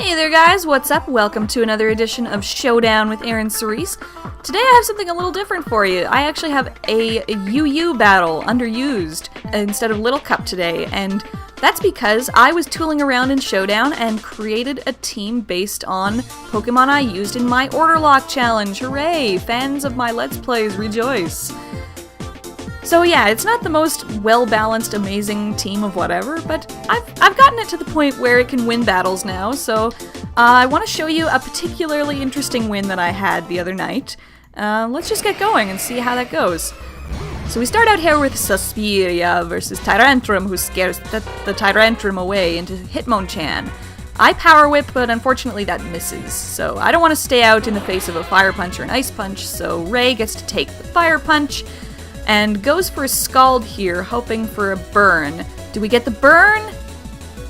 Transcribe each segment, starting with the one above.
Hey there guys, what's up? Welcome to another edition of Showdown with ErynCerise. Today I have something a little different for you. I actually have a UU battle, underused, instead of Little Cup today, and that's because I was tooling around in Showdown and created a team based on Pokemon I used in my Orderlocke challenge. Hooray! Fans of my Let's Plays, rejoice! So yeah, it's not the most well-balanced, amazing team of whatever, but I've gotten it to the point where it can win battles now, so I want to show you a particularly interesting win that I had the other night. Let's just get going and see how that goes. So we start out here with Suspiria versus Tyrantrum, who scares the Tyrantrum away into Hitmonchan. I Power Whip, but unfortunately that misses, so I don't want to stay out in the face of a Fire Punch or an Ice Punch, so Ray gets to take the Fire Punch, and goes for a Scald here, hoping for a burn. Do we get the burn?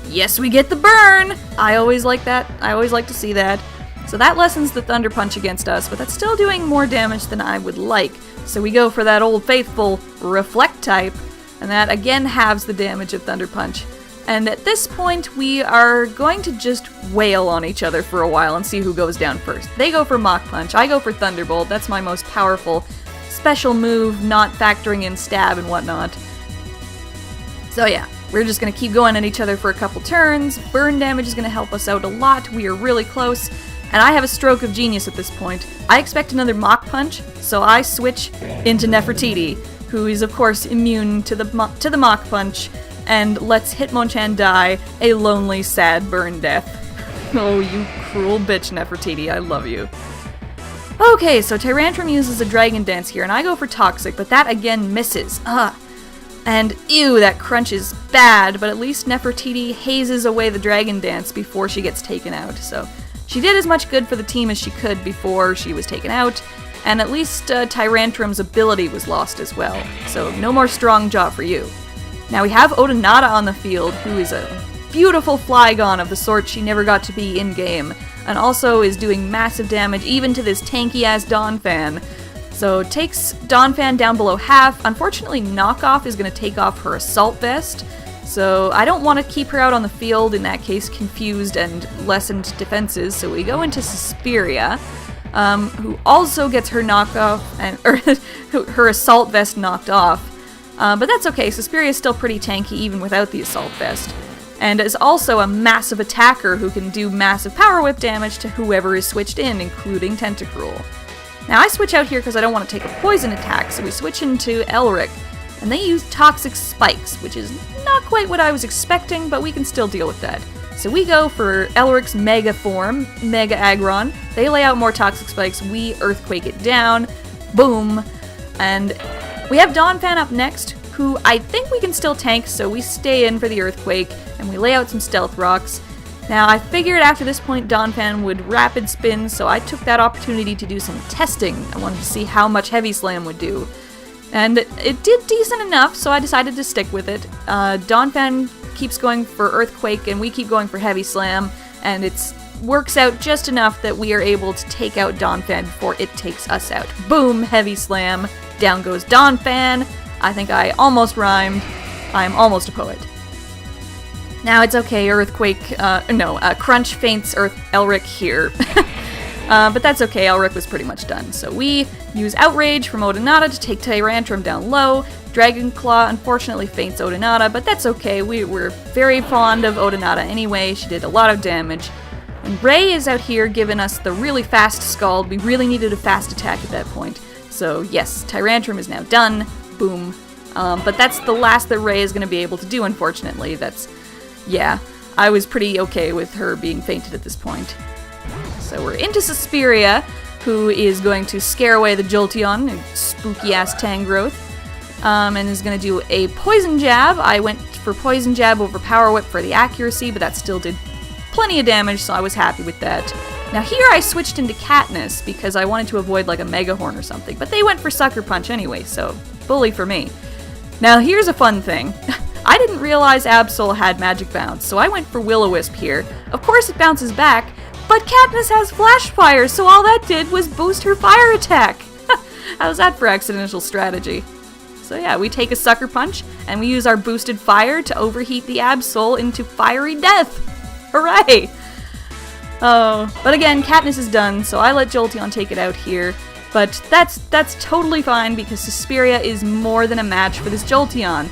Yes, we get the burn! I always like that. I always like to see that. So that lessens the Thunder Punch against us, but that's still doing more damage than I would like. So we go for that old faithful Reflect type, and that again halves the damage of Thunder Punch. And at this point, we are going to just wail on each other for a while and see who goes down first. They go for Mach Punch, I go for Thunderbolt. That's my most powerful special move, not factoring in stab and whatnot. So yeah, we're just gonna keep going at each other for a couple turns. Burn damage is gonna help us out a lot. We are really close, and I have a stroke of genius at this point. I expect another Mach Punch, so I switch into Nefertiti, who is of course immune to the Mach Punch, and lets Hitmonchan die a lonely, sad burn death. Oh, you cruel bitch, Nefertiti, I love you. Okay, so Tyrantrum uses a Dragon Dance here, and I go for Toxic, but that again misses. And ew, that crunch is bad, but at least Nefertiti hazes away the Dragon Dance before she gets taken out, so she did as much good for the team as she could before she was taken out, and at least Tyrantrum's ability was lost as well, so no more Strong Jaw for you. Now we have Odonata on the field, who is a beautiful Flygon of the sort she never got to be in-game, and also is doing massive damage even to this tanky-ass Donphan. So takes Donphan down below half. Unfortunately, Knockoff is going to take off her Assault Vest, so I don't want to keep her out on the field, in that case confused and lessened defenses, so we go into Suspiria, who also gets her knockoff, her Assault Vest knocked off. But that's okay, Suspiria is still pretty tanky even without the Assault Vest, and is also a massive attacker who can do massive Power Whip damage to whoever is switched in, including Tentacruel. Now I switch out here because I don't want to take a poison attack, so we switch into Elric, and they use Toxic Spikes, which is not quite what I was expecting, but we can still deal with that. So we go for Elric's Mega form, Mega Aggron. They lay out more Toxic Spikes, we Earthquake it down, boom, and we have Donphan up next, who I think we can still tank, so we stay in for the Earthquake, and we lay out some Stealth Rocks. Now, I figured after this point Donphan would Rapid Spin, so I took that opportunity to do some testing. I wanted to see how much Heavy Slam would do. And it did decent enough, so I decided to stick with it. Donphan keeps going for Earthquake, and we keep going for Heavy Slam, and it works out just enough that we are able to take out Donphan before it takes us out. Boom! Heavy Slam. Down goes Donphan. I think I almost rhymed. I'm almost a poet. Now it's okay, Crunch faints Elric here. But that's okay, Elric was pretty much done. So we use Outrage from Odonata to take Tyrantrum down low. Dragon Claw unfortunately faints Odonata, but that's okay, we were very fond of Odonata anyway, she did a lot of damage. And Ray is out here giving us the really fast Scald, we really needed a fast attack at that point. So yes, Tyrantrum is now done, boom. But that's the last that Ray is going to be able to do, unfortunately. Yeah, I was pretty okay with her being fainted at this point. So we're into Suspiria, who is going to scare away the Jolteon, a spooky-ass Tangrowth, and is going to do a Poison Jab. I went for Poison Jab over Power Whip for the accuracy, but that still did plenty of damage, so I was happy with that. Now here I switched into Katniss because I wanted to avoid like a Mega Horn or something, but they went for Sucker Punch anyway, so bully for me. Now here's a fun thing. I didn't realize Absol had Magic Bounce, so I went for Will-O-Wisp here. Of course it bounces back, but Katniss has Flash Fire, so all that did was boost her fire attack. How's that for accidental strategy? So yeah, we take a Sucker Punch, and we use our boosted fire to overheat the Absol into fiery death. Hooray! Oh, but again, Katniss is done, so I let Jolteon take it out here. But that's totally fine because Suspiria is more than a match for this Jolteon.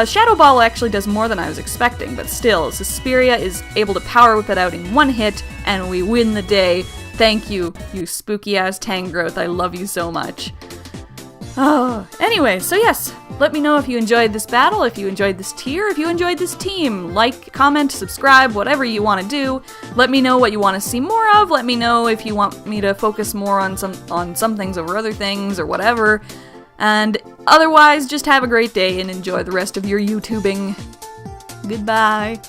Shadow Ball actually does more than I was expecting, but still, Suspiria is able to power whip it out in one hit, and we win the day. Thank you, you spooky-ass Tangrowth. I love you so much. Oh, anyway, so yes, let me know if you enjoyed this battle, if you enjoyed this tier, if you enjoyed this team. Like, comment, subscribe, whatever you want to do. Let me know what you want to see more of. Let me know if you want me to focus more on some things over other things or whatever. And otherwise, just have a great day and enjoy the rest of your YouTubing. Goodbye.